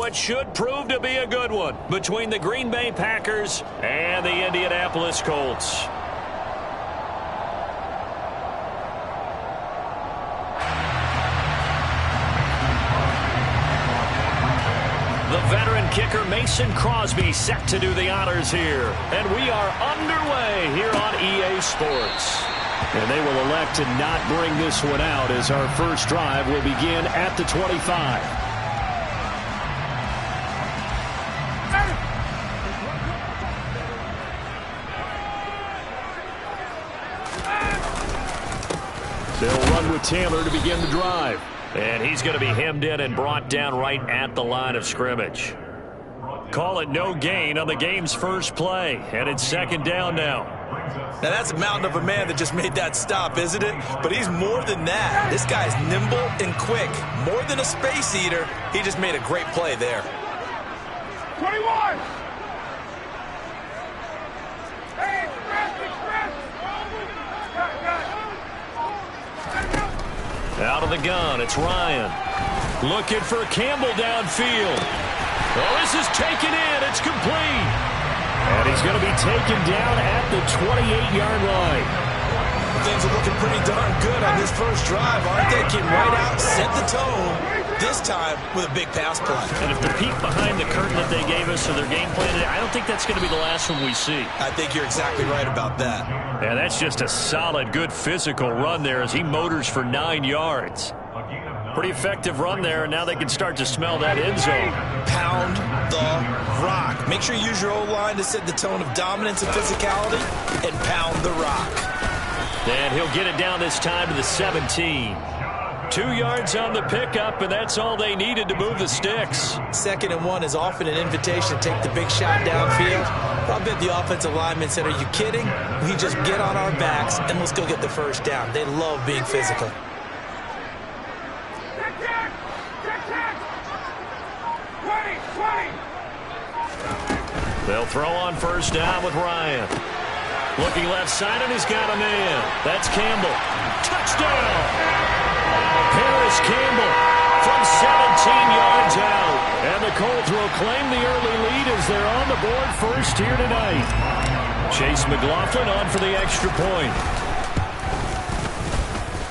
what should prove to be a good one between the Green Bay Packers and the Indianapolis Colts. The veteran kicker Mason Crosby set to do the honors here. And we are underway here on EA Sports. And they will elect to not bring this one out as our first drive will begin at the 25. They'll run with Taylor to begin the drive. And he's going to be hemmed in and brought down right at the line of scrimmage. Call it no gain on the game's first play. And it's second down now. Now that's a mountain of a man that just made that stop, isn't it? But he's more than that. This guy's nimble and quick. More than a space eater. He just made a great play there. 21! Out of the gun, it's Ryan. Looking for Campbell downfield. Oh, this is taken in. It's complete. And he's going to be taken down at the 28-yard line. Things are looking pretty darn good on this first drive, aren't they? Came right out, set the tone, this time with a big pass play. And if the peek behind the curtain that they gave us of their game plan today, I don't think that's going to be the last one we see. I think you're exactly right about that. And that's just a solid, good physical run there as he motors for 9 yards. Pretty effective run there, and now they can start to smell that end zone. Pound the rock. Make sure you use your O-line to set the tone of dominance and physicality, and pound the rock. And he'll get it down this time to the 17. 2 yards on the pickup, and that's all they needed to move the sticks. 2nd and 1 is often an invitation to take the big shot downfield. I bet the offensive lineman said, are you kidding? We just get on our backs, and let's go get the first down. They love being physical. They'll throw on first down with Ryan. Looking left side, and he's got a man. That's Campbell. Touchdown! Paris Campbell from 17 yards out. And the Colts will claim the early lead as they're on the board first here tonight. Chase McLaughlin on for the extra point.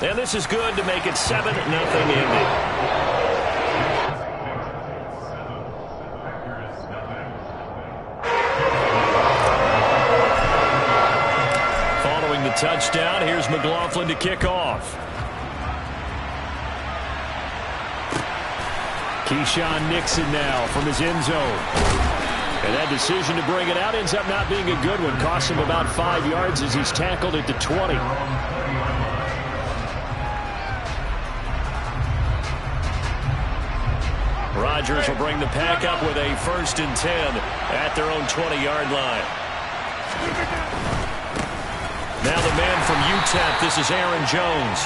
And this is good to make it 7-0 Indy. Touchdown. Here's McLaughlin to kick off. Keyshawn Nixon now from his end zone. And that decision to bring it out ends up not being a good one. Costs him about 5 yards as he's tackled at the 20. Rodgers will bring the pack up with a 1st and 10 at their own 20-yard line. Now the man from UTEP, this is Aaron Jones.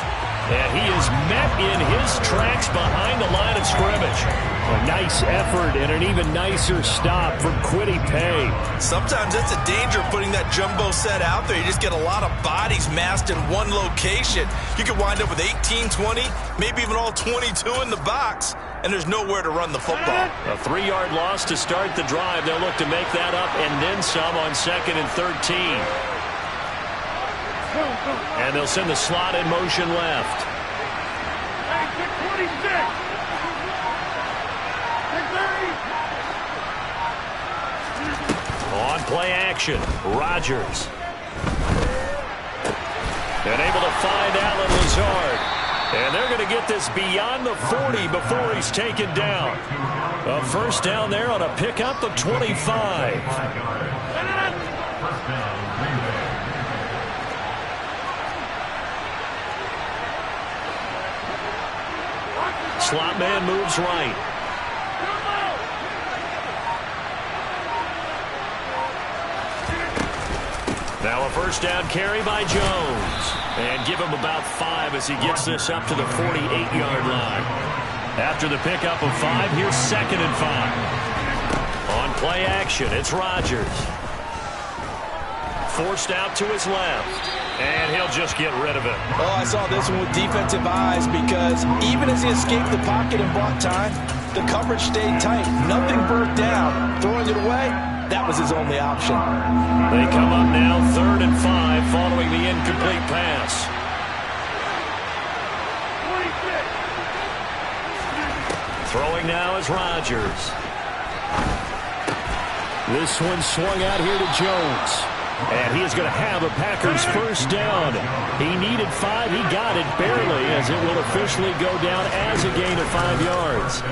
And he is met in his tracks behind the line of scrimmage. A nice effort and an even nicer stop from Kwity Paye. Sometimes that's a danger putting that jumbo set out there. You just get a lot of bodies massed in one location. You could wind up with 18, 20, maybe even all 22 in the box, and there's nowhere to run the football. A 3-yard loss to start the drive. They'll look to make that up and then some on 2nd and 13. And they'll send the slot in motion left. On play action, Rodgers. And able to find Allen Lazard. And they're going to get this beyond the 40 before he's taken down. A first down there on a pickup of 25. Slot man moves right. Now a first down carry by Jones. And give him about 5 as he gets this up to the 48-yard line. After the pickup of 5, here's 2nd and 5. On play action, it's Rodgers. Forced out to his left. And he'll just get rid of it. Oh, I saw this one with defensive eyes because even as he escaped the pocket and bought time, The coverage stayed tight. Nothing broke down. Throwing it away, that was his only option. They come up now 3rd and 5 following the incomplete pass. Throwing now is Rodgers. This one swung out here to Jones. And he is going to have a Packers first down. He needed 5. He got it barely, as it will officially go down as a gain of 5 yards.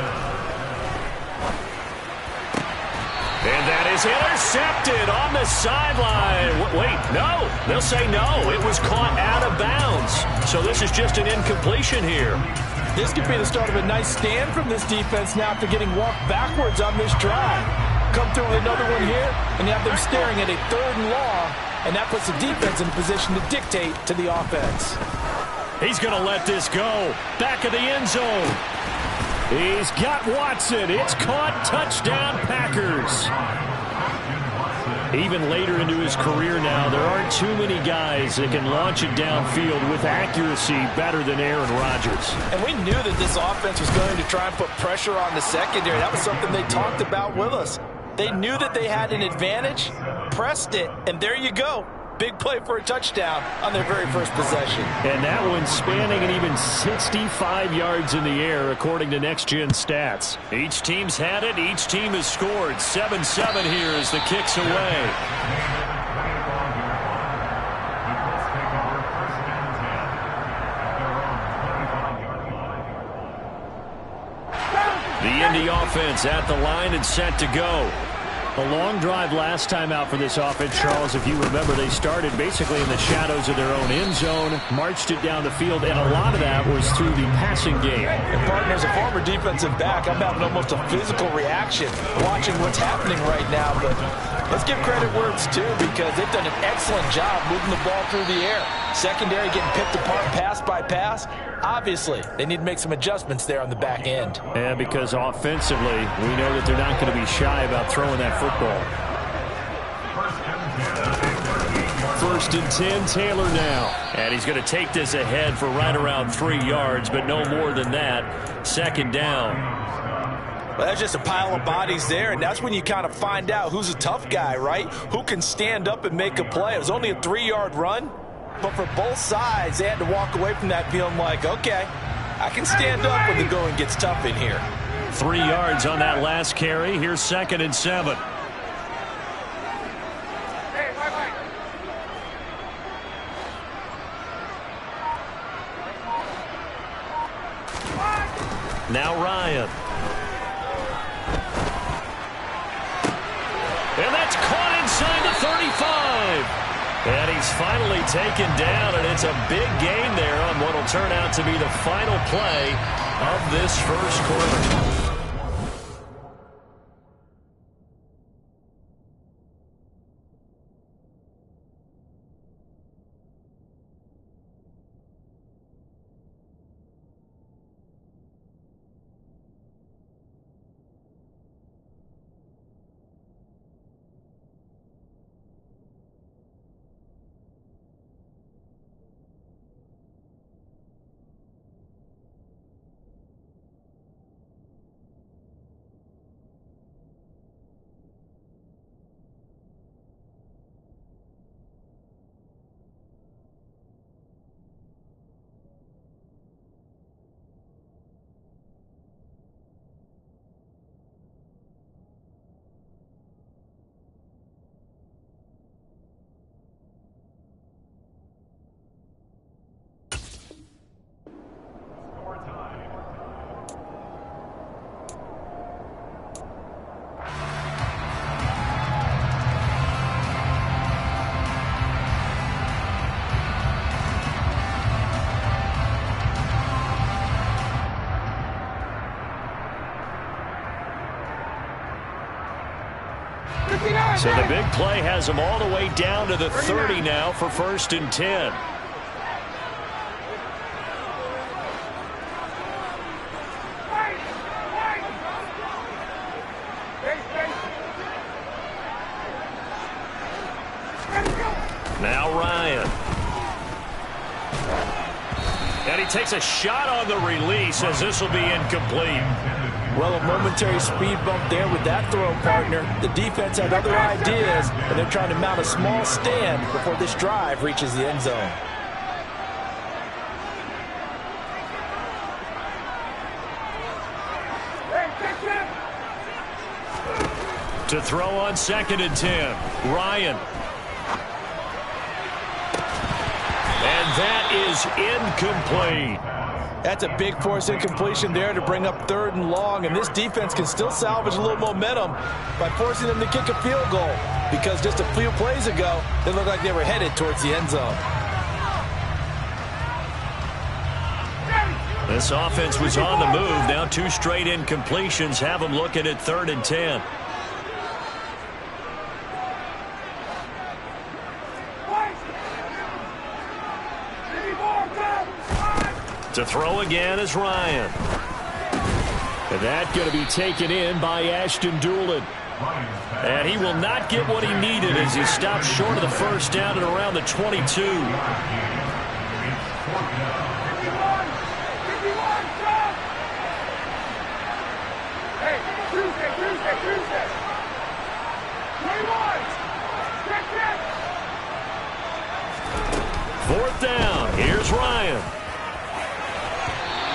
And that is intercepted on the sideline. Wait, no. They'll say no. It was caught out of bounds. So this is just an incompletion here. This could be the start of a nice stand from this defense now after getting walked backwards on this drive. Come through with another one here, and you have them staring at a 3rd and long, and that puts the defense in a position to dictate to the offense. He's going to let this go. Back of the end zone. He's got Watson. It's caught. Touchdown, Packers. Even later into his career now, there aren't too many guys that can launch it downfield with accuracy better than Aaron Rodgers. And we knew that this offense was going to try and put pressure on the secondary. That was something they talked about with us. They knew that they had an advantage, pressed it, and there you go. Big play for a touchdown on their very first possession. And that one spanning an even 65 yards in the air, according to Next Gen Stats. Each team's had it. Each team has scored. 7-7 here as the kick's away. The Indy offense at the line and set to go. A long drive last time out for this offense, Charles. If you remember, they started basically in the shadows of their own end zone, marched it down the field, and a lot of that was through the passing game. And partner, as a former defensive back, I'm having almost a physical reaction watching what's happening right now. But let's give credit where it's due, because they've done an excellent job moving the ball through the air. Secondary getting picked apart pass by pass. Obviously, they need to make some adjustments there on the back end. And because offensively, we know that they're not going to be shy about throwing that football. 1st and 10, Taylor now. And he's going to take this ahead for right around 3 yards, but no more than that. 2nd down. Well, that's just a pile of bodies there, and that's when you kind of find out who's a tough guy, right? Who can stand up and make a play. It was only a 3-yard run. But for both sides, they had to walk away from that feeling like, okay, I can stand up when the going gets tough in here. 3 yards on that last carry. Here's 2nd and 7. Now Ryan. And that's caught inside the 35. And he's finally taken down, and it's a big gain there on what will turn out to be the final play of this first quarter. So the big play has them all the way down to the 30 now for 1st and 10. Now Ryan. And And he takes a shot on the release as this will be incomplete. Well, a momentary speed bump there with that throw, partner. The defense had other ideas, and they're trying to mount a small stand before this drive reaches the end zone. To throw on 2nd and 10, Ryan. And that is incomplete. That's a big force incompletion there to bring up 3rd and long, and this defense can still salvage a little momentum by forcing them to kick a field goal, because just a few plays ago, they looked like they were headed towards the end zone. This offense was on the move. Now 2 straight incompletions have them looking at 3rd and 10. To throw again is Ryan. And that's going to be taken in by Ashton Doolin. And he will not get what he needed as he stops short of the first down at around the 22. Fourth down. Here's Ryan.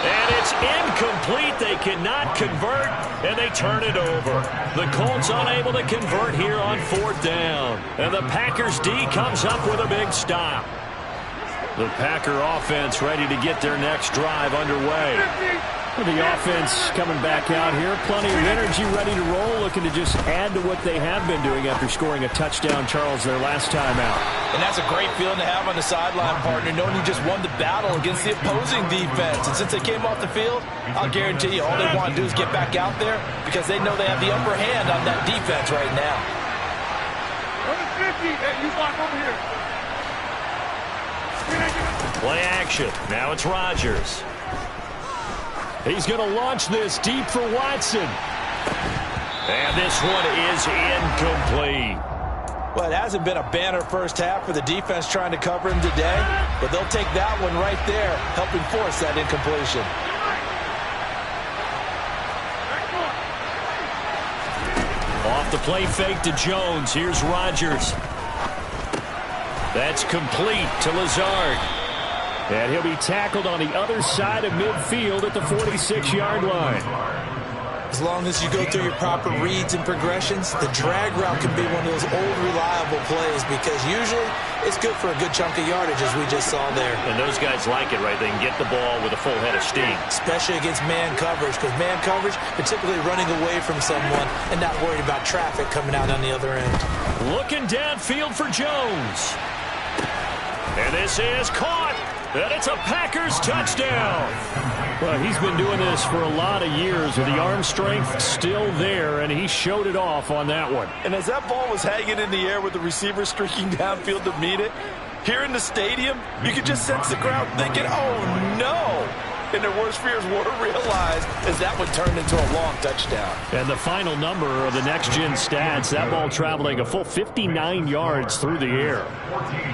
And it's incomplete. They cannot convert, and they turn it over. The Colts unable to convert here on 4th down. And the Packers D comes up with a big stop. The Packer offense ready to get their next drive underway. The offense coming back out here. Plenty of energy, ready to roll, looking to just add to what they have been doing after scoring a touchdown, Charles, their last time out. And that's a great feeling to have on the sideline, partner, knowing you just won the battle against the opposing defense. And since they came off the field, I'll guarantee you all they want to do is get back out there because they know they have the upper hand on that defense right now. Number 50, hey, you block over here. Play action. Now it's Rodgers. He's going to launch this deep for Watson. And this one is incomplete. Well, it hasn't been a banner first half for the defense trying to cover him today, but they'll take that one right there, helping force that incompletion. Off the play fake to Jones. Here's Rodgers. That's complete to Lazard. And he'll be tackled on the other side of midfield at the 46-yard line. As long as you go through your proper reads and progressions, the drag route can be one of those old reliable plays because usually it's good for a good chunk of yardage as we just saw there. And those guys like it, right? They can get the ball with a full head of steam. Especially against man coverage, because man coverage, particularly running away from someone and not worried about traffic coming out on the other end. Looking downfield for Jones. And this is caught. And it's a Packers touchdown. Well, he's been doing this for a lot of years with the arm strength still there, and he showed it off on that one. And as that ball was hanging in the air with the receiver streaking downfield to meet it, here in the stadium, you could just sense the crowd thinking, oh, no. And their worst fears were realized as that one turned into a long touchdown. And the final number of the next-gen stats, that ball traveling a full 59 yards through the air.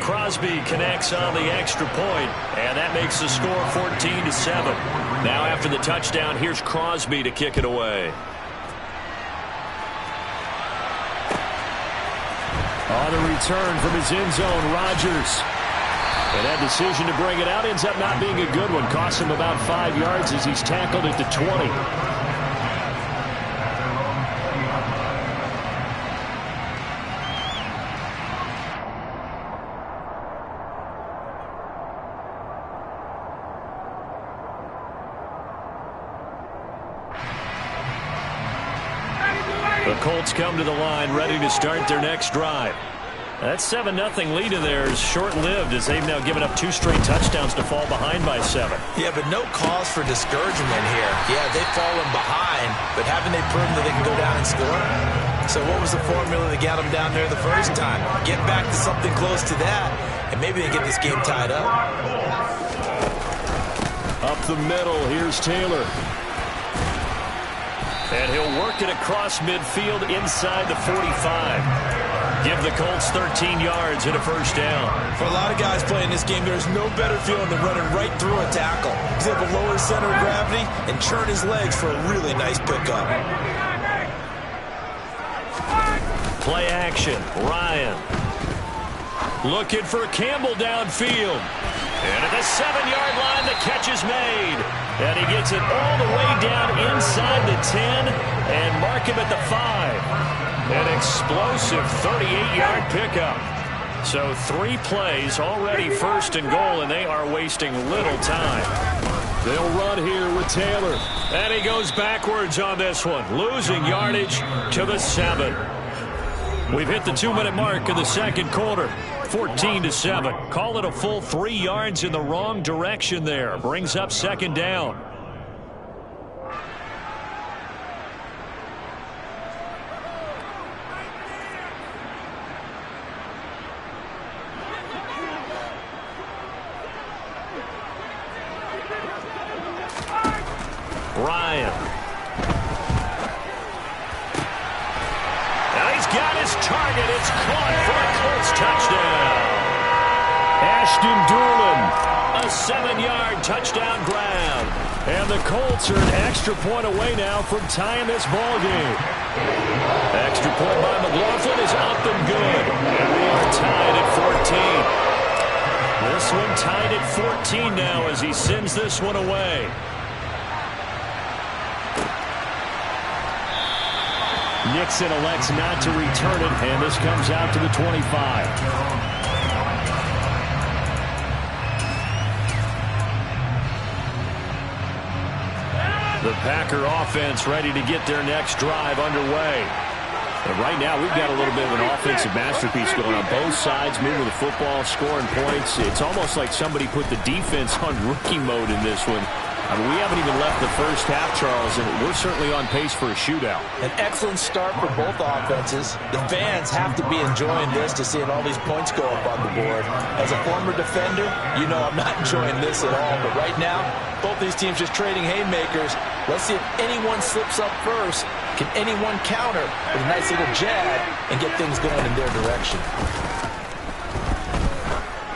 Crosby connects on the extra point, and that makes the score 14-7. Now after the touchdown, here's Crosby to kick it away. On the return from his end zone, Rodgers. And that decision to bring it out ends up not being a good one. Costs him about 5 yards as he's tackled at the 20. The Colts come to the line ready to start their next drive. That 7-0 lead in there is short-lived as they've now given up 2 straight touchdowns to fall behind by 7. Yeah, but no cause for discouragement here. Yeah, they've fallen behind, but haven't they proven that they can go down and score? So what was the formula that got them down there the first time? Get back to something close to that, and maybe they get this game tied up. Up the middle, here's Taylor. And he'll work it across midfield inside the 45. Give the Colts 13 yards and a first down. For a lot of guys playing this game, there's no better feeling than running right through a tackle. He's able to lower his center of gravity and churn his legs for a really nice pickup. Play action. Ryan. Looking for Campbell downfield. And at the 7-yard line, the catch is made. And he gets it all the way down inside the 10 and mark him at the 5. An explosive 38-yard pickup. So 3 plays, already first and goal, and they are wasting little time. They'll run here with Taylor. And he goes backwards on this one, losing yardage to the 7. We've hit the 2-minute mark in the second quarter. 14-7. Call it a full 3 yards in the wrong direction there. Brings up second down. Ryan. Now he's got his target. It's caught for a Colts touchdown. Ashton Doolin, a 7-yard touchdown grab. And the Colts are an extra point away now from tying this ball game. Extra point by McLaughlin is up and good. And we are tied at 14. This one tied at 14 now as he sends this one away. Nixon elects not to return it, and this comes out to the 25. The Packer offense ready to get their next drive underway. But right now, we've got a little bit of an offensive masterpiece going on both sides, moving the football, scoring points. It's almost like somebody put the defense on rookie mode in this one. I mean, we haven't even left the first half, Charles, and we're certainly on pace for a shootout. An excellent start for both offenses. The fans have to be enjoying this to seeing all these points go up on the board. As a former defender, you know I'm not enjoying this at all. But right now, both these teams just trading haymakers. Let's see if anyone slips up first. Can anyone counter with a nice little jab and get things going in their direction?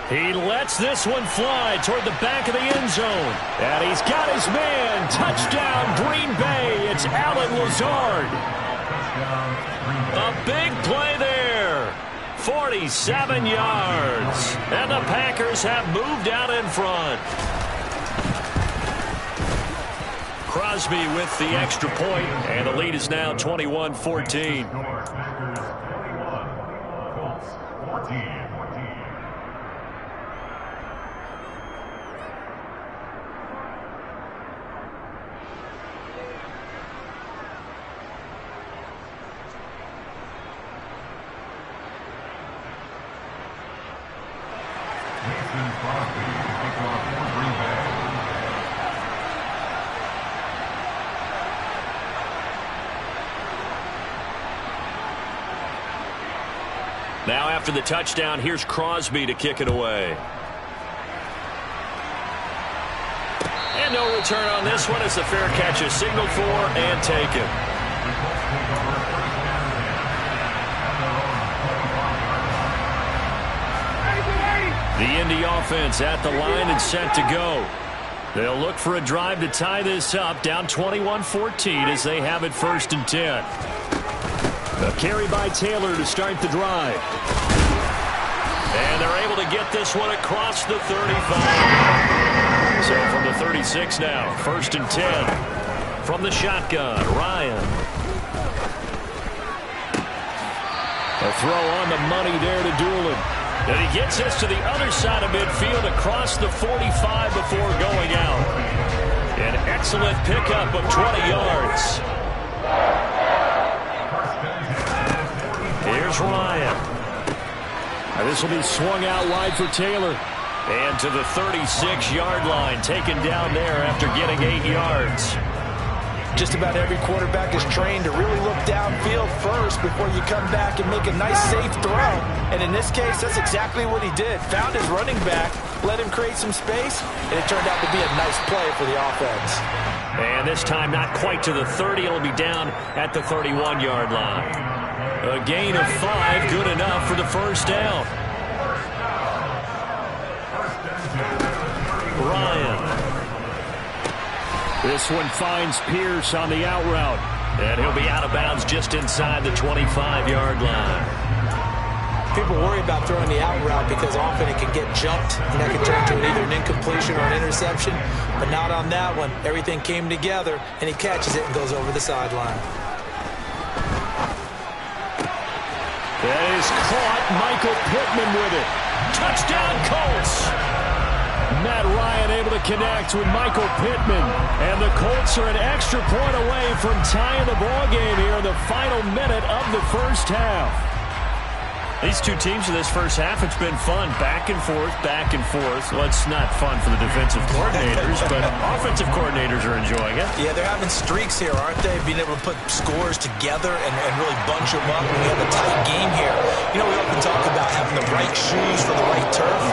He lets this one fly toward the back of the end zone. And he's got his man. Touchdown, Green Bay. It's Allen Lazard. A big play there. 47 yards. And the Packers have moved out in front. Crosby with the extra point, and the lead is now 21-14. Now after the touchdown, here's Crosby to kick it away. And no return on this one as the fair catch is signaled for and taken. The Indy offense at the line and set to go. They'll look for a drive to tie this up, down 21-14 as they have it 1st and 10. A carry by Taylor to start the drive. And they're able to get this one across the 35. So from the 36 now, 1st and 10. From the shotgun, Ryan. A throw on the money there to Doolin. And he gets this to the other side of midfield across the 45 before going out. An excellent pickup of 20 yards. Here's Ryan. And this will be swung out wide for Taylor. And to the 36-yard line, taken down there after getting 8 yards. Just about every quarterback is trained to really look downfield first before you come back and make a nice, safe throw. And in this case, that's exactly what he did. Found his running back, let him create some space, and it turned out to be a nice play for the offense. And this time not quite to the 30. It'll be down at the 31-yard line. A gain of 5, good enough for the first down. Ryan. This one finds Pierce on the out route. And he'll be out of bounds just inside the 25-yard line. People worry about throwing the out route because often it can get jumped, and that can turn into either an incompletion or an interception. But not on that one. Everything came together, and he catches it and goes over the sideline. That is caught. Michael Pittman with it. Touchdown, Colts. Matt Ryan able to connect with Michael Pittman. And the Colts are an extra point away from tying the ball game here in the final minute of the first half. These two teams in this first half, it's been fun. Back and forth, back and forth. Well, it's not fun for the defensive coordinators, but offensive coordinators are enjoying it. Yeah, they're having streaks here, aren't they? Being able to put scores together and really bunch them up. And we have a tight game here. You know, we often talk about having the right shoes for the right turf.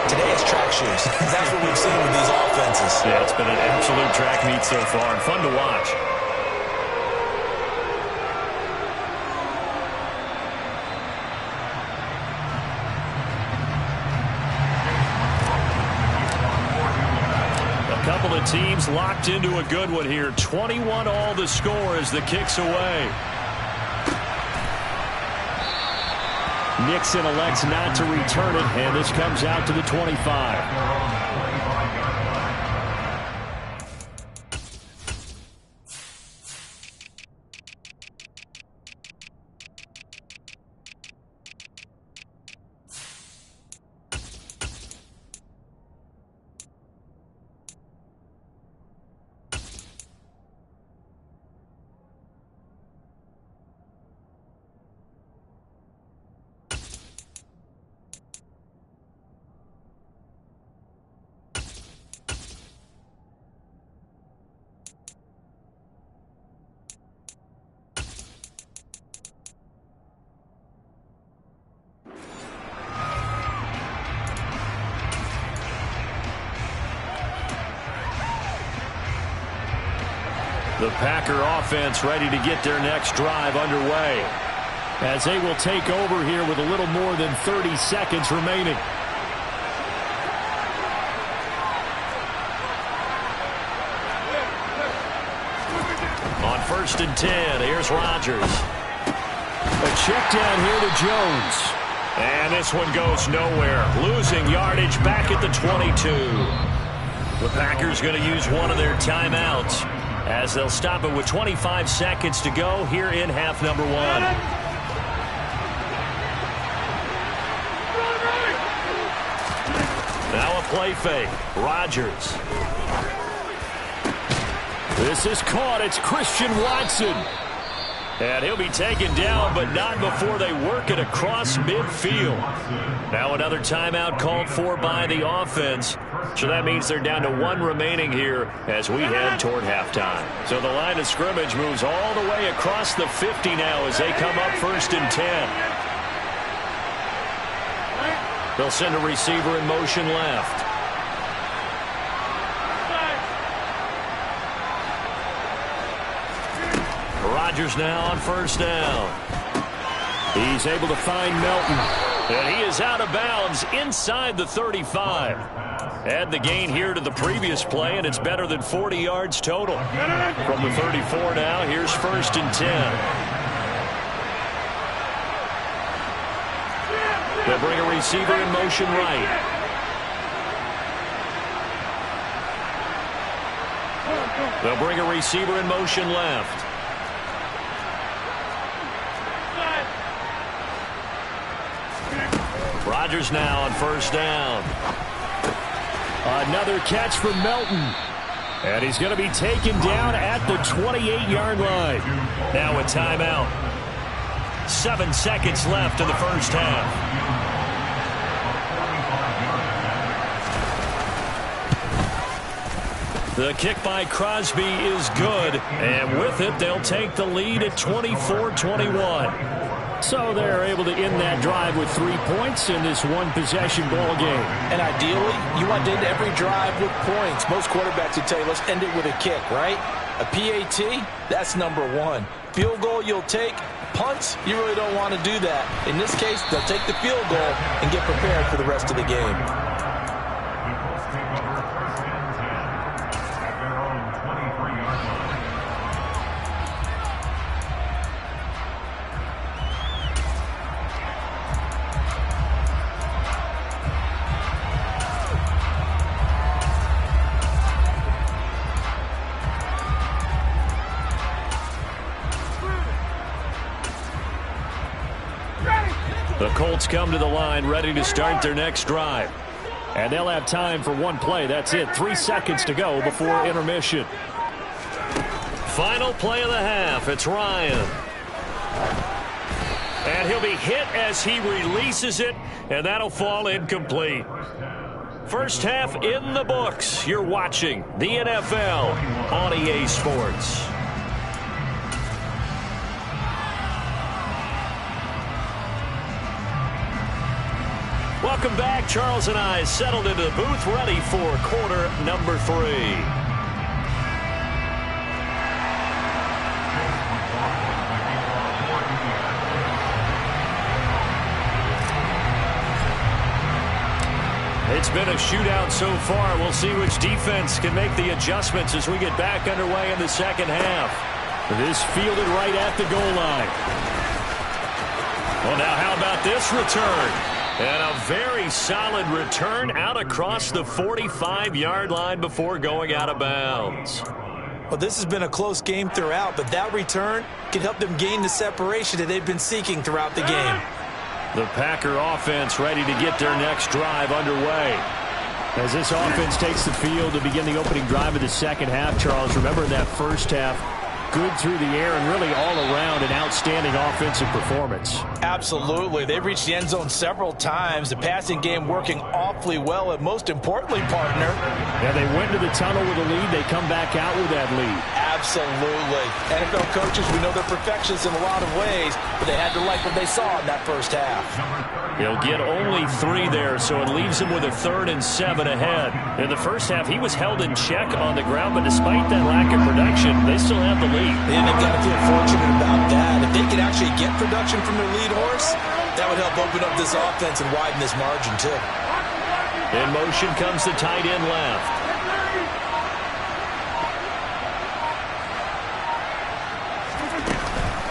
Today it's track shoes. That's what we've seen with these offenses. Yeah, it's been an absolute track meet so far and fun to watch. Couple of teams locked into a good one here. 21 all the score as the kick's away. Nixon elects not to return it, and this comes out to the 25. The Packer offense ready to get their next drive underway as they will take over here with a little more than 30 seconds remaining. On 1st and 10, here's Rodgers. A check down here to Jones. And this one goes nowhere. Losing yardage back at the 22. The Packers going to use one of their timeouts as they'll stop it with 25 seconds to go here in half number 1. Now a play fake. Rodgers. This is caught. It's Christian Watson. And he'll be taken down, but not before they work it across midfield. Now another timeout called for by the offense. So that means they're down to 1 remaining here as we head toward halftime. So the line of scrimmage moves all the way across the 50 now as they come up 1st and 10. They'll send a receiver in motion left. Rodgers now on 1st down. He's able to find Melton. And he is out of bounds inside the 35. Add the gain here to the previous play, and it's better than 40 yards total. From the 34 now, here's 1st and 10. They'll bring a receiver in motion right. They'll bring a receiver in motion left. Rodgers now on 1st down. Another catch from Melton. And he's going to be taken down at the 28-yard line. Now a timeout. 7 seconds left in the first half. The kick by Crosby is good. And with it, they'll take the lead at 24-21. So they're able to end that drive with 3 points in this one-possession ball game. And ideally, you want to end every drive with points. Most quarterbacks would tell you, let's end it with a kick, right? A PAT, that's number 1. Field goal you'll take, punts, you really don't want to do that. In this case, they'll take the field goal and get prepared for the rest of the game. The Colts come to the line ready to start their next drive. And they'll have time for one play. That's it. 3 seconds to go before intermission. Final play of the half. It's Ryan. And he'll be hit as he releases it, and that'll fall incomplete. First half in the books. You're watching the NFL on EA Sports. Welcome back. Charles and I settled into the booth, ready for quarter number 3. It's been a shootout so far. We'll see which defense can make the adjustments as we get back underway in the second half. This fielded right at the goal line. Well, now how about this return? And a very solid return out across the 45-yard line before going out of bounds. Well, this has been a close game throughout, but that return can help them gain the separation that they've been seeking throughout the game. The Packer offense ready to get their next drive underway. As this offense takes the field to begin the opening drive of the second half, Charles, remember in that first half, good through the air and really all around an outstanding offensive performance. Absolutely. They've reached the end zone several times. The passing game working awfully well, and most importantly, partner. Yeah, they went to the tunnel with a lead. They come back out with that lead. Absolutely. NFL coaches, we know they're perfectionists in a lot of ways, but they had to like what they saw in that first half. He'll get only 3 there, so it leaves him with a 3rd and 7 ahead. In the first half, he was held in check on the ground, but despite that lack of production, they still have the lead. And they've got to feel fortunate about that. If they could actually get production from their lead horse, that would help open up this offense and widen this margin, too. In motion comes the tight end left.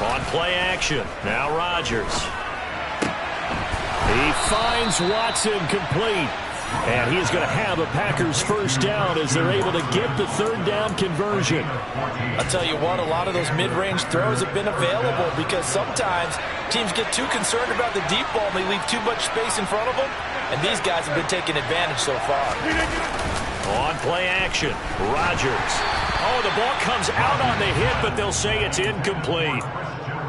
On play action, now Rodgers. He finds Watson complete. And he is going to have a Packers first down as they're able to get the 3rd down conversion. I'll tell you what, a lot of those mid-range throws have been available because sometimes teams get too concerned about the deep ball and they leave too much space in front of them. And these guys have been taking advantage so far. On play action, Rodgers. Oh, the ball comes out on the hit, but they'll say it's incomplete.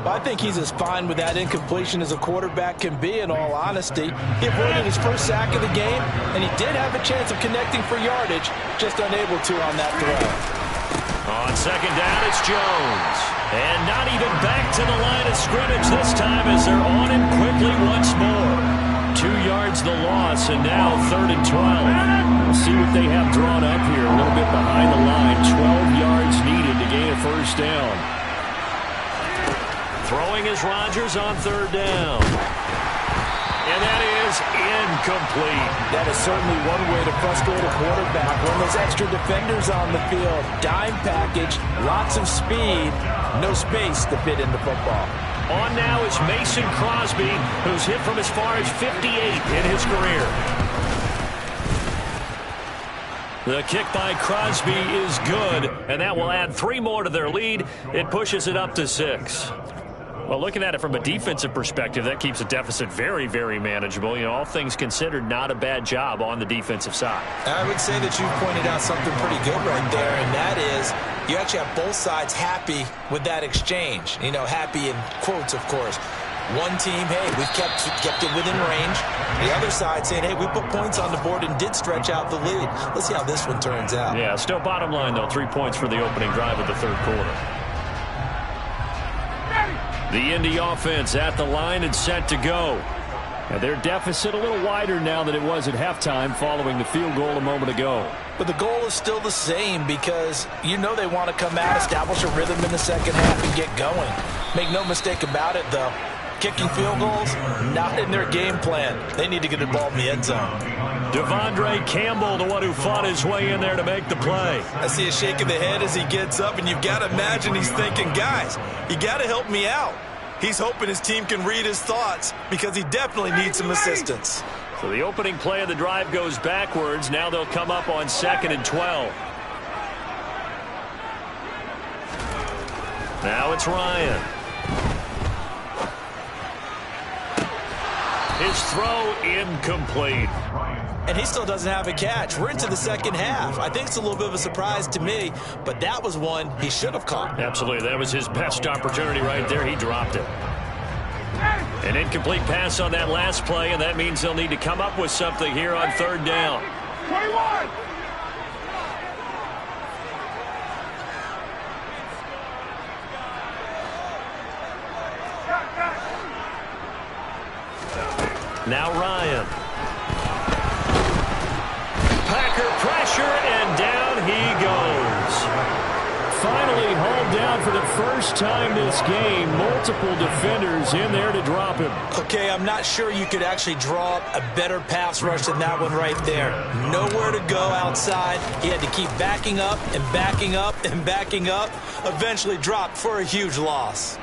I think he's as fine with that incompletion as a quarterback can be, in all honesty. He avoided his first sack of the game, and he did have a chance of connecting for yardage, just unable to on that throw. On second down, it's Jones. And not even back to the line of scrimmage this time as they're on him quickly once more. 2 yards the loss, and now 3rd and 12. We'll see what they have drawn up here. A little bit behind the line. 12 yards needed to gain a first down. Throwing is Rodgers on 3rd down. And that is incomplete. That is certainly one way to frustrate a quarterback. When those extra defenders on the field, dime package, lots of speed, no space to fit in the football. On now is Mason Crosby, who's hit from as far as 58 in his career. The kick by Crosby is good, and that will add 3 more to their lead. It pushes it up to 6. Well, looking at it from a defensive perspective, that keeps the deficit very, very manageable. You know, all things considered, not a bad job on the defensive side. I would say that you pointed out something pretty good right there, and that is you actually have both sides happy with that exchange. You know, happy in quotes, of course. One team, hey, we've kept it within range. The other side saying, hey, we put points on the board and did stretch out the lead. Let's see how this one turns out. Yeah, still bottom line, though, 3 points for the opening drive of the 3rd quarter. The Indy offense at the line and set to go. And their deficit a little wider now than it was at halftime following the field goal a moment ago. But the goal is still the same because you know they want to come out, establish a rhythm in the second half, and get going. Make no mistake about it, though. Kicking field goals, not in their game plan. They need to get the ball in the end zone. Devondre Campbell, the one who fought his way in there to make the play. I see a shake of the head as he gets up, and you've got to imagine he's thinking, guys, you got to help me out. He's hoping his team can read his thoughts because he definitely needs some assistance. So the opening play of the drive goes backwards. Now they'll come up on 2nd and 12. Now it's Ryan. His throw incomplete. And he still doesn't have a catch. We're into the second half. I think it's a little bit of a surprise to me, but that was one he should have caught. Absolutely. That was his best opportunity right there. He dropped it. An incomplete pass on that last play, and that means they'll need to come up with something here on 3rd down. 21! Now Ryan. Packer pressure, and down he goes. Finally hauled down for the first time this game. Multiple defenders in there to drop him. Okay, I'm not sure you could actually draw up a better pass rush than that one right there. Nowhere to go outside. He had to keep backing up and backing up and backing up. Eventually dropped for a huge loss.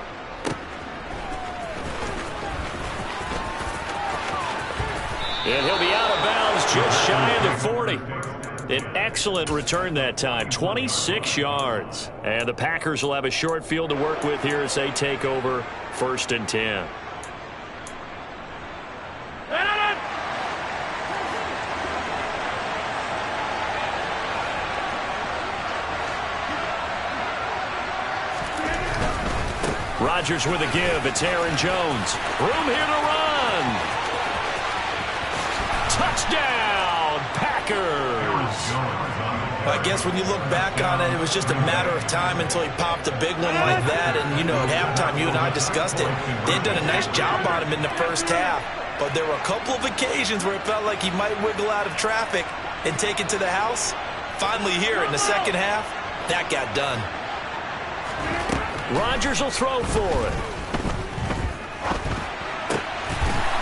And he'll be out of bounds just shy of the 40. An excellent return that time, 26 yards. And the Packers will have a short field to work with here as they take over 1st and 10. Rodgers with a give. It's Aaron Jones. Room here to run. Touchdown, Packers. I guess when you look back on it, it was just a matter of time until he popped a big one like that. And, you know, at halftime, you and I discussed it. They'd done a nice job on him in the first half. But there were a couple of occasions where it felt like he might wiggle out of traffic and take it to the house. Finally here in the second half, that got done. Rodgers will throw for it.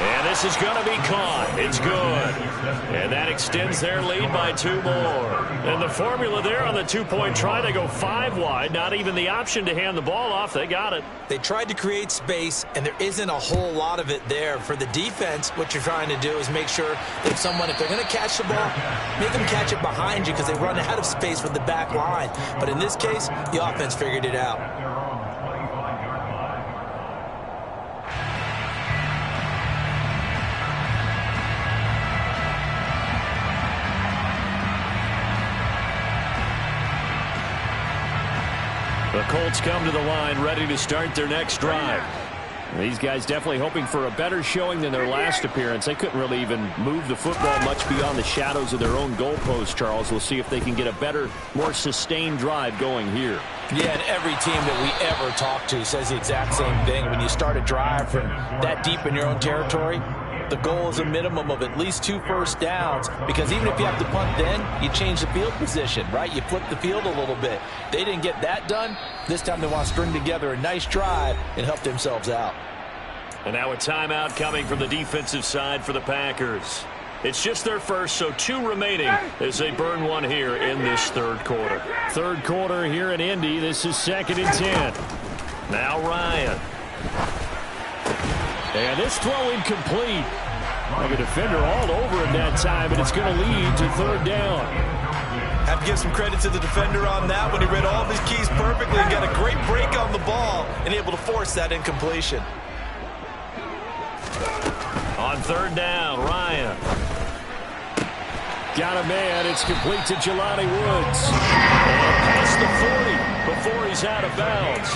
And this is going to be caught. It's good. And that extends their lead by 2 more. And the formula there on the 2-point try, they go 5 wide. Not even the option to hand the ball off. They got it. They tried to create space, and there isn't a whole lot of it there. For the defense, what you're trying to do is make sure that someone, if they're going to catch the ball, make them catch it behind you because they run out of space with the back line. But in this case, the offense figured it out. The Colts come to the line ready to start their next drive. These guys definitely hoping for a better showing than their last appearance. They couldn't really even move the football much beyond the shadows of their own goalpost, Charles. We'll see if they can get a better, more sustained drive going here. Yeah, and every team that we ever talk to says the exact same thing. When you start a drive from that deep in your own territory, the goal is a minimum of at least 2 first downs, because even if you have to punt then, you change the field position, right? You flip the field a little bit. They didn't get that done. This time they want to string together a nice drive and help themselves out. And now a timeout coming from the defensive side for the Packers. It's just their first, so 2 remaining as they burn one here in this 3rd quarter. 3rd quarter here in Indy. This is 2nd and 10. Now Ryan. And this throw incomplete. Like a defender all over it that time, and it's going to lead to 3rd down. Have to give some credit to the defender on that when he read all of his keys perfectly and got a great break on the ball and able to force that incompletion. On 3rd down, Ryan. Got a man. It's complete to Jelani Woods. And past the 40 before he's out of bounds.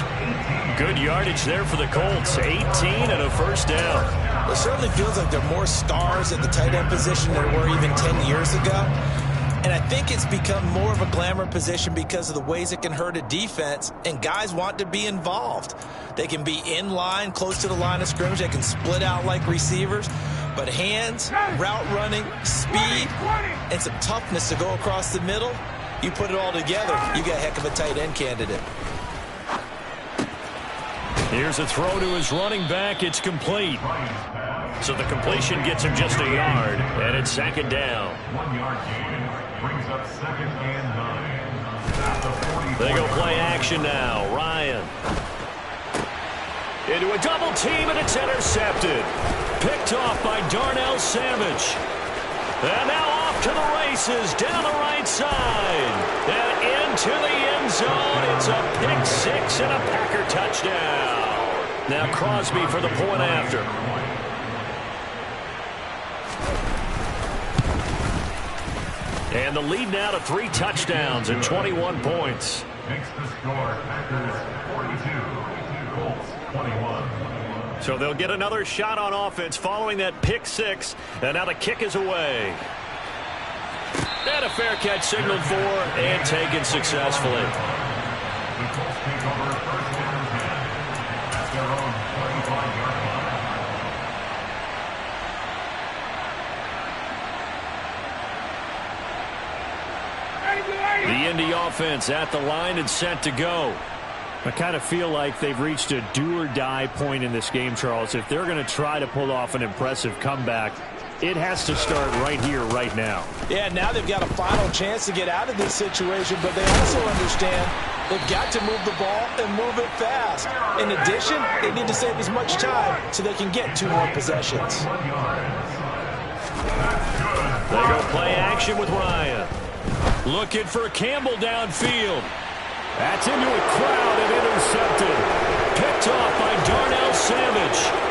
Good yardage there for the Colts. 18 and a first down. It certainly feels like there are more stars at the tight end position than there were even 10 years ago. And I think it's become more of a glamour position because of the ways it can hurt a defense, and guys want to be involved. They can be in line, close to the line of scrimmage. They can split out like receivers. But hands, route running, speed, and some toughness to go across the middle, you put it all together, you got a heck of a tight end candidate. Here's a throw to his running back. It's complete. So the completion gets him just a yard, and it's second down. 1 yard gain brings up 2nd and 9. They go play action now. Ryan. Into a double team, and it's intercepted. Picked off by Darnell Savage. And now off to the races, down the right side. And into the end zone. It's a pick six and a Packer touchdown. Now Crosby for the point after. And the lead now to 3 touchdowns and 21 points. Makes the score Packers 42, Colts 21. So they'll get another shot on offense following that pick six. And now the kick is away. And a fair catch signaled for and taken successfully. The Colts take over 1st and 10 at their own 25-yard line. The Indy offense at the line and set to go. I kind of feel like they've reached a do-or-die point in this game, Charles. If they're going to try to pull off an impressive comeback, it has to start right here, right now. Yeah, now they've got a final chance to get out of this situation, but they also understand they've got to move the ball and move it fast. In addition, they need to save as much time so they can get 2 more possessions. They go play action with Ryan. Looking for Campbell downfield. That's into a crowd and intercepted. Picked off by Darnell Savage.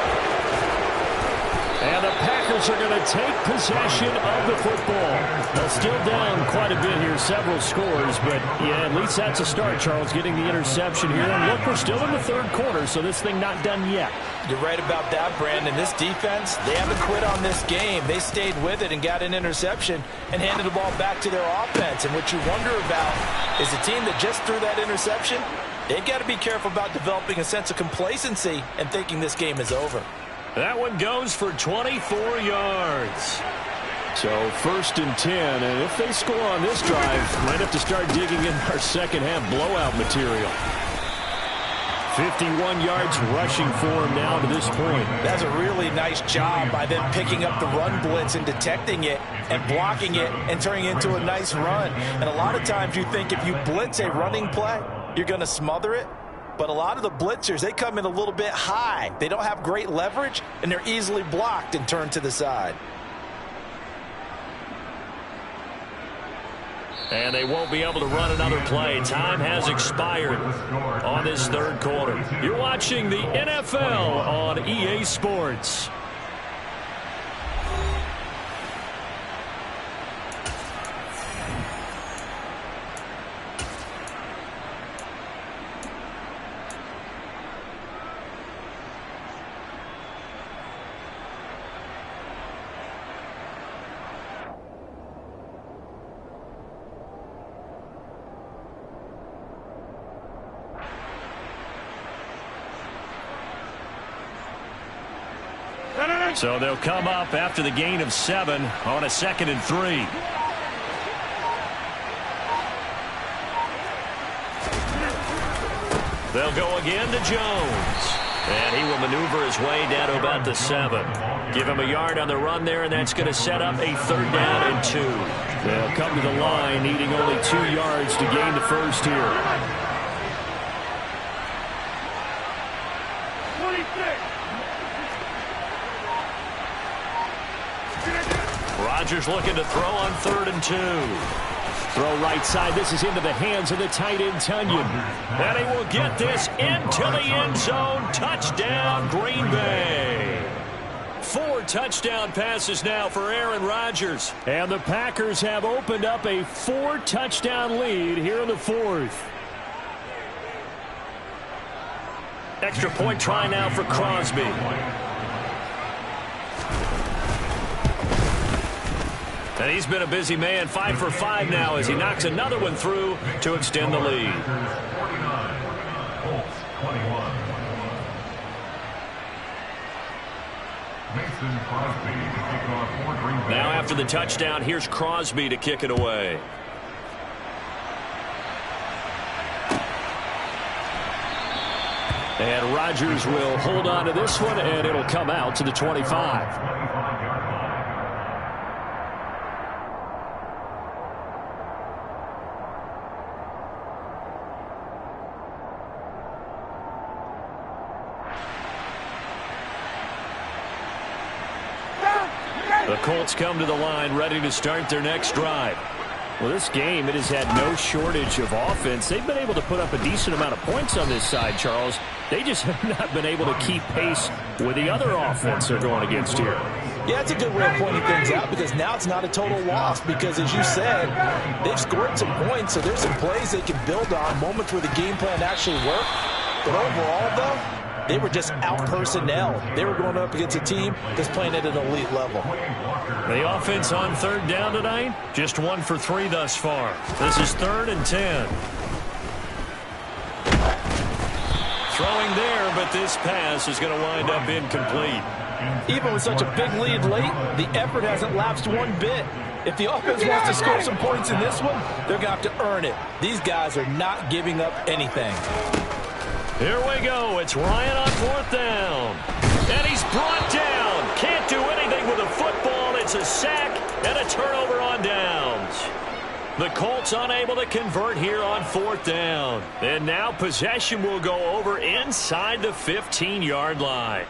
And the Packers are going to take possession of the football. They're still down quite a bit here, several scores, but yeah, at least that's a start, Charles, getting the interception here. And look, we're still in the 3rd quarter, so this thing not done yet. You're right about that, Brandon. This defense, they haven't quit on this game. They stayed with it and got an interception and handed the ball back to their offense. And what you wonder about is the team that just threw that interception, they've got to be careful about developing a sense of complacency and thinking this game is over. That one goes for 24 yards. So 1st and 10, and if they score on this drive, might have to start digging in our second half blowout material. 51 yards rushing for him now to this point. That's a really nice job by them picking up the run blitz and detecting it and blocking it and turning it into a nice run. And a lot of times you think if you blitz a running play, you're going to smother it. But a lot of the blitzers, they come in a little bit high. They don't have great leverage, and they're easily blocked and turned to the side. And they won't be able to run another play. Time has expired on this 3rd quarter. You're watching the NFL on EA Sports. So they'll come up after the gain of 7 on a 2nd and 3. They'll go again to Jones. And he will maneuver his way down to about the 7. Give him a yard on the run there, and that's going to set up a 3rd down and 2. They'll come to the line, needing only 2 yards to gain the first here. 26. Rodgers looking to throw on 3rd and 2. Throw right side. This is into the hands of the tight end, Tunyon. And he will get this into the end zone. Touchdown, Green Bay. 4 touchdown passes now for Aaron Rodgers. And the Packers have opened up a 4-touchdown lead here in the 4th. Extra point try now for Crosby. And he's been a busy man, 5 for 5 now as he knocks another one through to extend the lead. Now after the touchdown, here's Crosby to kick it away. And Rodgers will hold on to this one, and it'll come out to the 25. The Colts come to the line ready to start their next drive. Well, this game, it has had no shortage of offense. They've been able to put up a decent amount of points on this side, Charles. They just have not been able to keep pace with the other offense they're going against here. Yeah, it's a good way of pointing things out because now it's not a total loss because, as you said, they've scored some points, so there's some plays they can build on, moments where the game plan actually worked. But overall, though, they were just out-personnel. They were going up against a team that's playing at an elite level. The offense on third down tonight, just 1 for 3 thus far. This is 3rd and 10. Throwing there, but this pass is going to wind up incomplete. Even with such a big lead late, the effort hasn't lapsed one bit. If the offense wants to score some points in this one, they're going to have to earn it. These guys are not giving up anything. Here we go. It's Ryan on 4th down. And he's brought down. Can't do anything with a football. It's a sack and a turnover on downs. The Colts unable to convert here on 4th down. And now possession will go over inside the 15-yard line.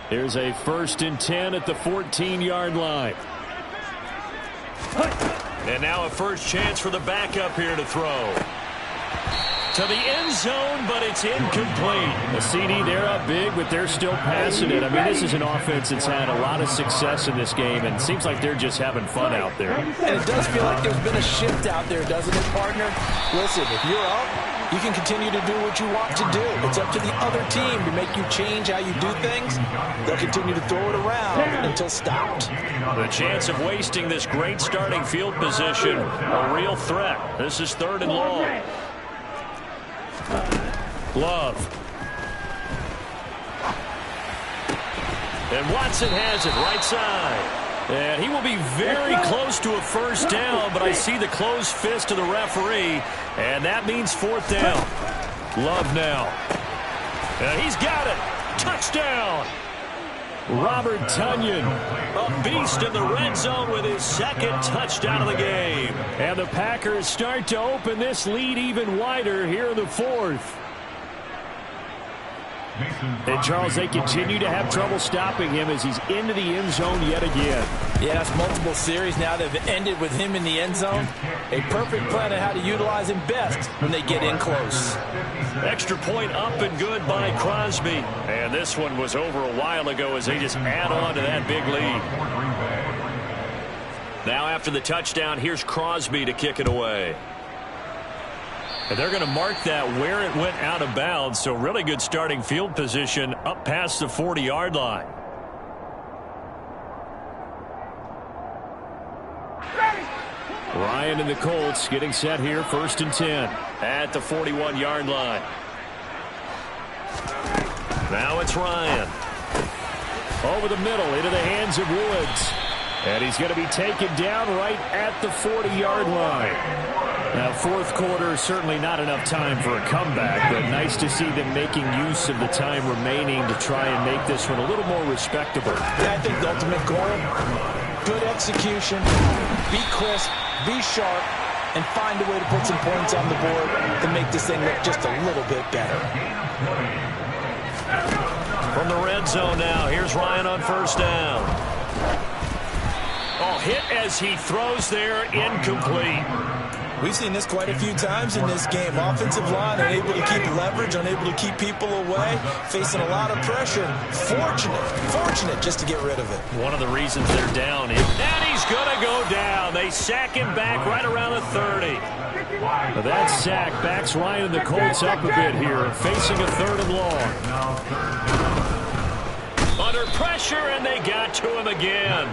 Here's a 1st and 10 at the 14-yard line. And now a first chance for the backup here to throw. To the end zone, but it's incomplete. The CD, they're up big, but they're still passing it. I mean, this is an offense that's had a lot of success in this game, and it seems like they're just having fun out there. And it does feel like there's been a shift out there, doesn't it, partner? Listen, if you're up, you can continue to do what you want to do. It's up to the other team to make you change how you do things. They'll continue to throw it around until stopped. The chance of wasting this great starting field position, a real threat. This is 3rd and long. Love. And Watson has it right side. And he will be very close to a first down, but I see the closed fist of the referee, and that means 4th down. Love now. And he's got it. Touchdown. Robert Tonyan, A beast in the red zone with his 2nd touchdown of the game. and the Packers start to open this lead even wider here in the 4th. And, Charles, they continue to have trouble stopping him as he's into the end zone yet again. Yeah, that's multiple series now that have ended with him in the end zone. A perfect plan on how to utilize him best when they get in close. Extra point up and good by Crosby. And this one was over a while ago as they just add on to that big lead. Now after the touchdown, here's Crosby to kick it away. And they're going to mark that where it went out of bounds, so really good starting field position up past the 40-yard line. Ryan and the Colts getting set here, 1st and 10. At the 41-yard line. Now it's Ryan. Over the middle into the hands of Woods. And he's going to be taken down right at the 40-yard line. Now, 4th quarter, certainly not enough time for a comeback, but nice to see them making use of the time remaining to try and make this one a little more respectable. Yeah, I think the ultimate goal, good execution, be crisp, be sharp, and find a way to put some points on the board to make this thing look just a little bit better. From the red zone now, here's Ryan on 1st down. Oh, hit as he throws there, incomplete. We've seen this quite a few times in this game. Offensive line unable to keep leverage, unable to keep people away, facing a lot of pressure. Fortunate just to get rid of it. One of the reasons they're down is, and he's going to go down. They sack him back right around the 30. But that sack backs Ryan and the Colts up a bit here, facing a 3rd and long. Under pressure, and they got to him again.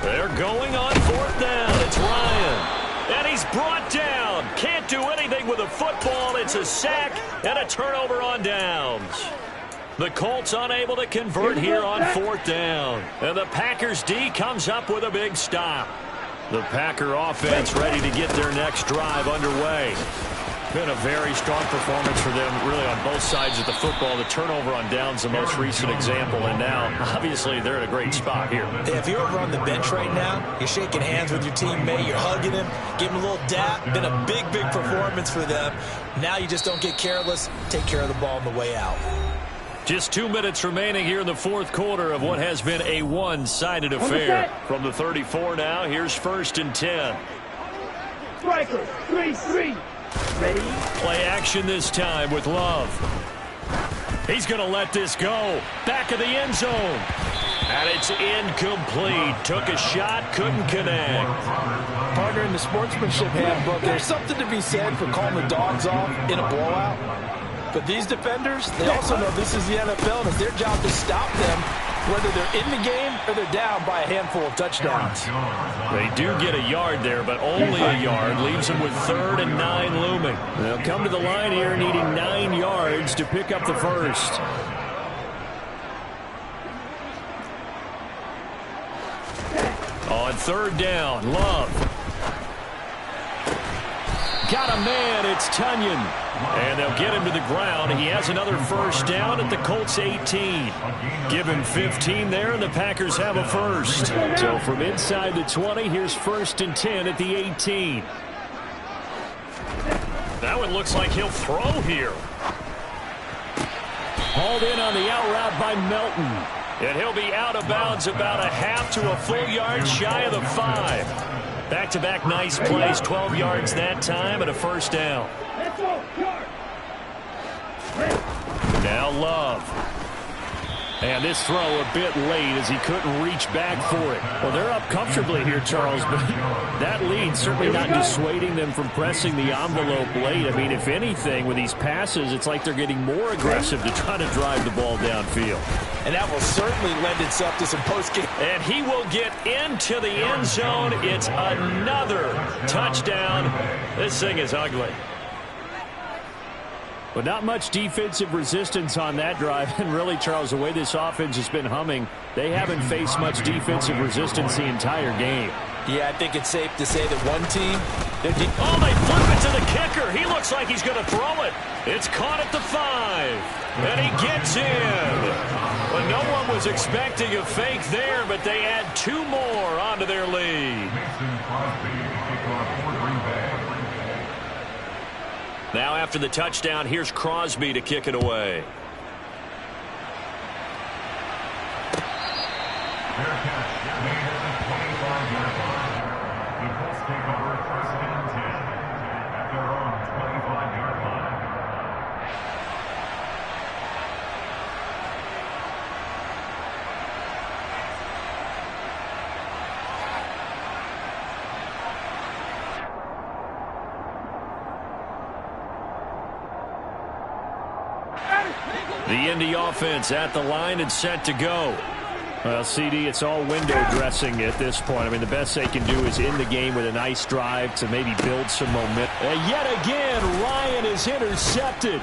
They're going on 4th down. It's Ryan. And he's brought down. Can't do anything with a football. It's a sack and a turnover on downs. The Colts unable to convert here on 4th down. And the Packers D comes up with a big stop. The Packer offense ready to get their next drive underway. Been a very strong performance for them, really, on both sides of the football. The turnover on downs, the most recent example, and now, obviously, they're in a great spot here. If you're over on the bench right now, you're shaking hands with your teammate, you're hugging him, give him a little dap. Been a big performance for them. Now you just don't get careless. Take care of the ball on the way out. Just 2 minutes remaining here in the 4th quarter of what has been a one-sided affair. From the 34 now, here's 1st and 10. Striker, 3-3. Ready? Play action this time with Love. He's going to let this go. Back of the end zone. And it's incomplete. Took a shot, couldn't connect. Partner, in the sportsmanship handbook, there's something to be said for calling the dogs off in a blowout. But these defenders, they also know this is the NFL, and it's their job to stop them, whether they're in the game or they're down by a handful of touchdowns. They do get a yard there, but only a yard. Leaves them with 3rd and 9 looming. They'll come to the line here needing 9 yards to pick up the first. On 3rd down, Love. Got a man, it's Tunyon. And they'll get him to the ground. He has another 1st down at the Colts 18. Give him 15 there, and the Packers have a 1st. So from inside the 20, here's 1st and 10 at the 18. That one looks like he'll throw here. Hauled in on the out route by Melton. And he'll be out of bounds about a half to a full yard shy of the 5. Back-to-back nice plays, 12 yards that time and a 1st down. Now Love. And this throw a bit late as he couldn't reach back for it. Well, they're up comfortably here, Charles, but that lead certainly not dissuading them from pressing the envelope late. I mean, if anything, with these passes, it's like they're getting more aggressive to try to drive the ball downfield. And that will certainly lend itself to some post-game. And he will get into the end zone. It's another touchdown. This thing is ugly. But not much defensive resistance on that drive. And really, Charles, the way this offense has been humming, they haven't faced much defensive resistance the entire game. Yeah, I think it's safe to say that one team, they flip it to the kicker. He looks like he's going to throw it. It's caught at the 5. And he gets in. Well, no one was expecting a fake there, but they add 2 more onto their lead. Now after the touchdown, here's Crosby to kick it away. The Indy offense at the line and set to go. Well, CD, it's all window dressing at this point. I mean, the best they can do is end the game with a nice drive to maybe build some momentum. And yet again, Ryan is intercepted.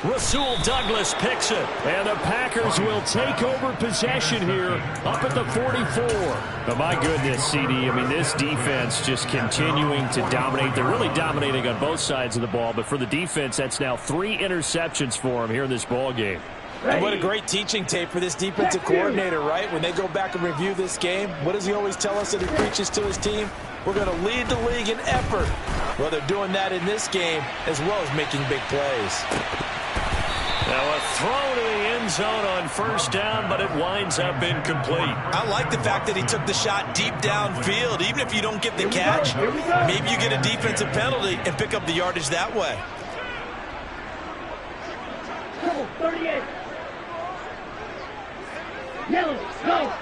Rasul Douglas picks it. And the Packers will take over possession here up at the 44. Oh, my goodness, CD. I mean, this defense just continuing to dominate. They're really dominating on both sides of the ball. But for the defense, that's now 3 interceptions for them here in this ball game. And what a great teaching tape for this defensive coordinator, right? When they go back and review this game, what does he always tell us that he preaches to his team? We're going to lead the league in effort. Well, they're doing that in this game as well as making big plays. Now a throw to the end zone on first down, but it winds up incomplete. I like the fact that he took the shot deep downfield. Even if you don't get the catch, maybe you get a defensive penalty and pick up the yardage that way. 38. Yellow, go.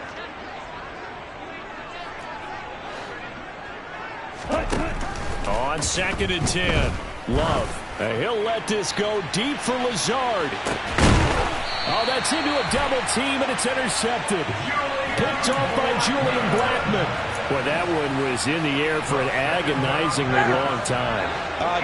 On 2nd and 10, Love. He'll let this go deep for Lazard. Oh, that's into a double team, and it's intercepted. Picked off by Julian Blackman. Boy, that one was in the air for an agonizingly long time.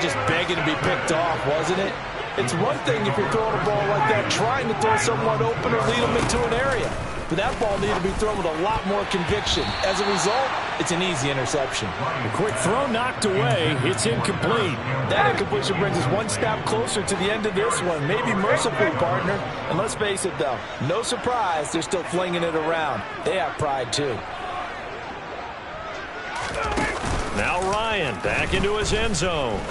Just begging to be picked off, wasn't it? It's one thing if you're throwing a ball like that, trying to throw someone open or lead them into an area. But that ball needed to be thrown with a lot more conviction. As a result, it's an easy interception. A quick throw knocked away. It's incomplete. That incompletion brings us one step closer to the end of this one. Maybe mercifully, partner. And let's face it, though, no surprise, they're still flinging it around. They have pride, too. Now Ryan back into his end zone.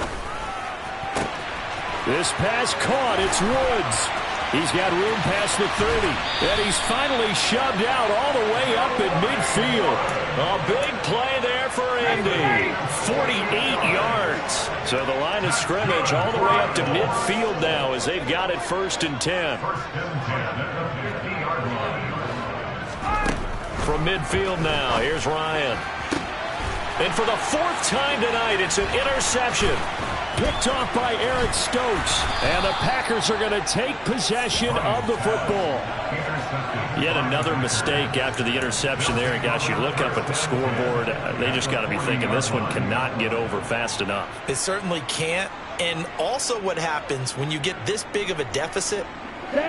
This pass caught. It's Woods. He's got room past the 30. And he's finally shoved out all the way up at midfield. A big play there for Indy. 48 yards. So the line of scrimmage all the way up to midfield now as they've got it 1st and 10. From midfield now, here's Ryan. And for the 4th time tonight, it's an interception. Picked off by Eric Stokes. And the Packers are going to take possession of the football. Yet another mistake after the interception there. And gosh, you look up at the scoreboard, they just got to be thinking this one cannot get over fast enough. It certainly can't. And also what happens when you get this big of a deficit,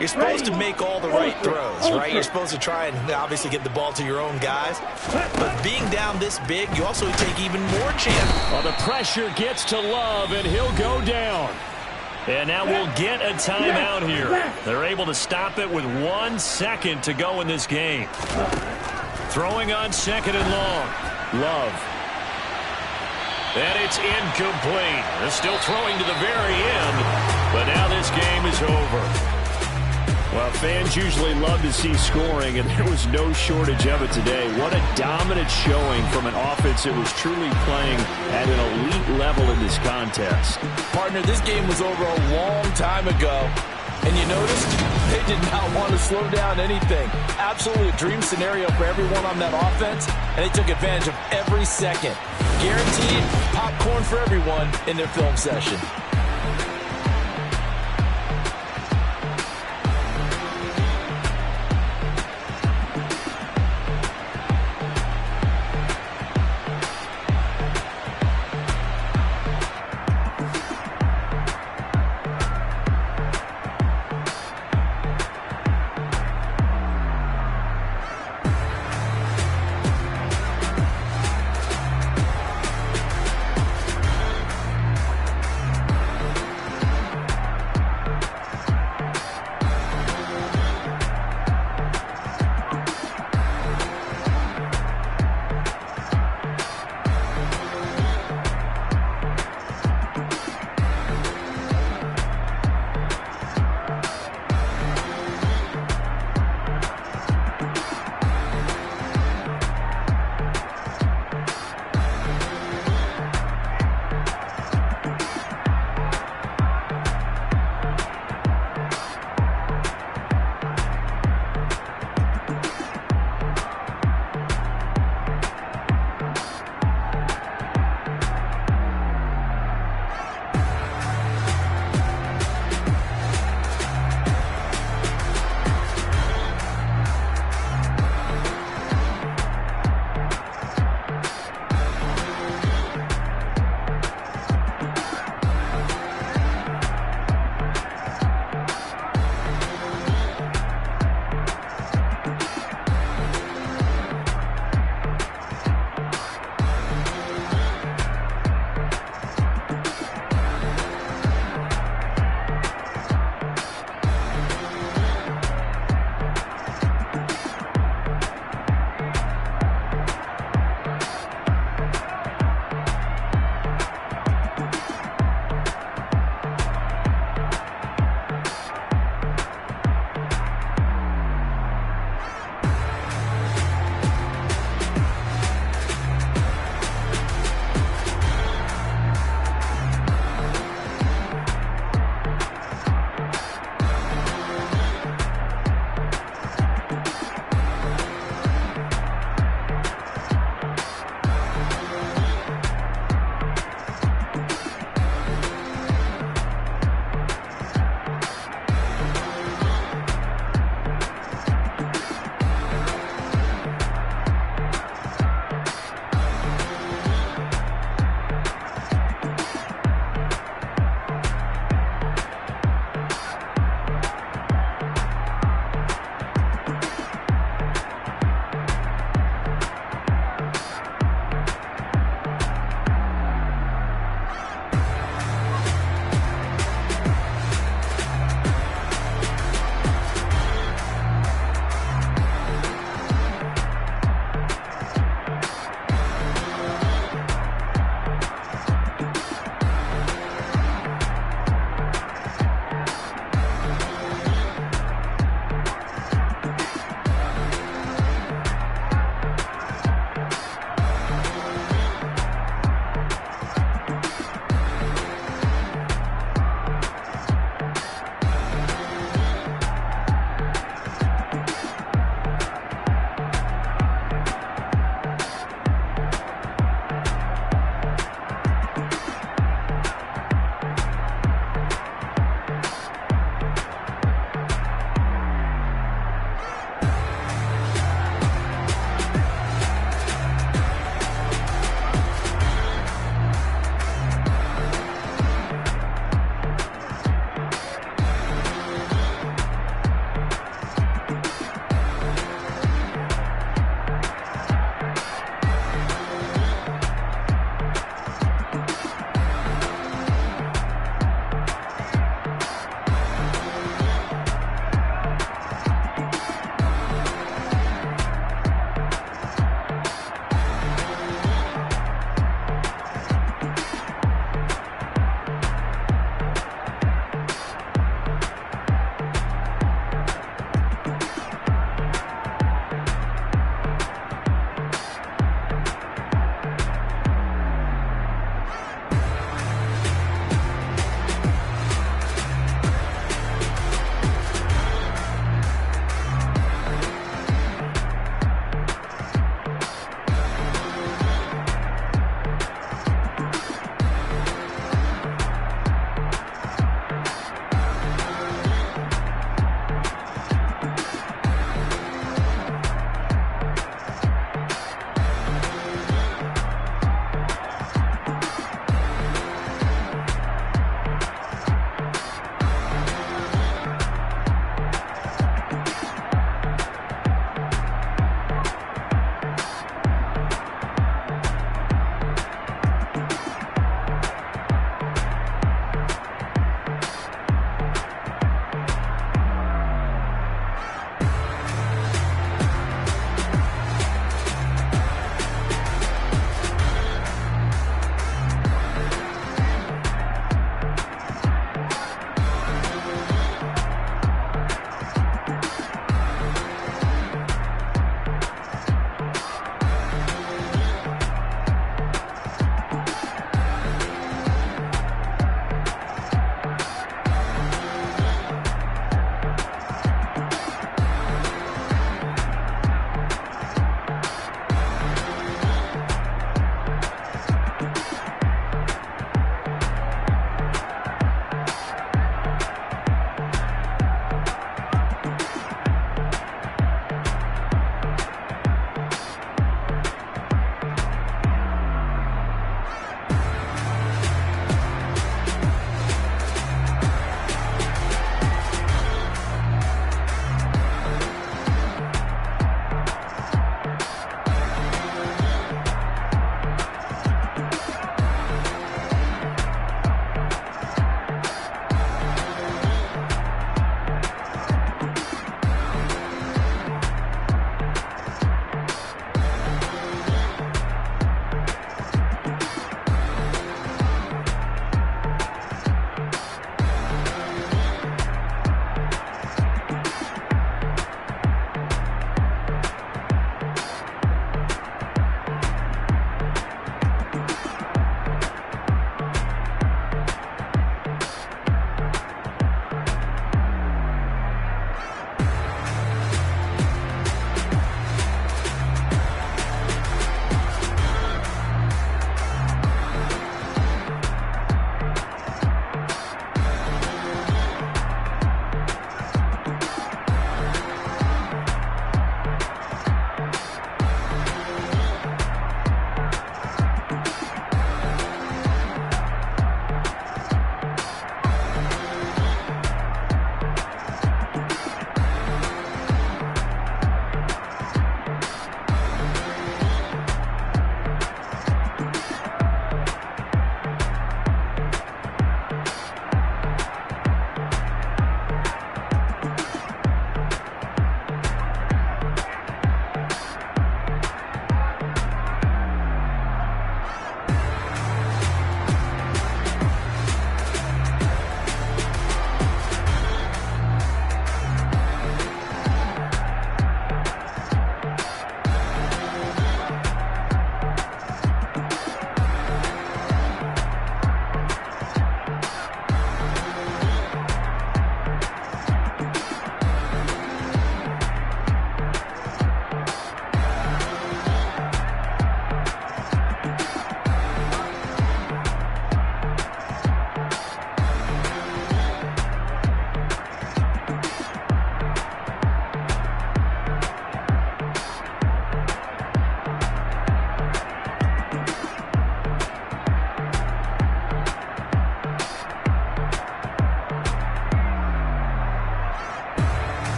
you're supposed to make all the right throws, right? You're supposed to try and obviously get the ball to your own guys. But being down this big, you also take even more chance. Well, the pressure gets to Love, and he'll go down. And now we'll get a timeout here. They're able to stop it with 1 second to go in this game. Throwing on 2nd and long. Love. And it's incomplete. They're still throwing to the very end, but now this game is over. Well, fans usually love to see scoring, and there was no shortage of it today. What a dominant showing from an offense that was truly playing at an elite level in this contest. Partner, this game was over a long time ago. And you noticed they did not want to slow down anything. Absolutely a dream scenario for everyone on that offense, and they took advantage of every second. Guaranteed popcorn for everyone in their film session.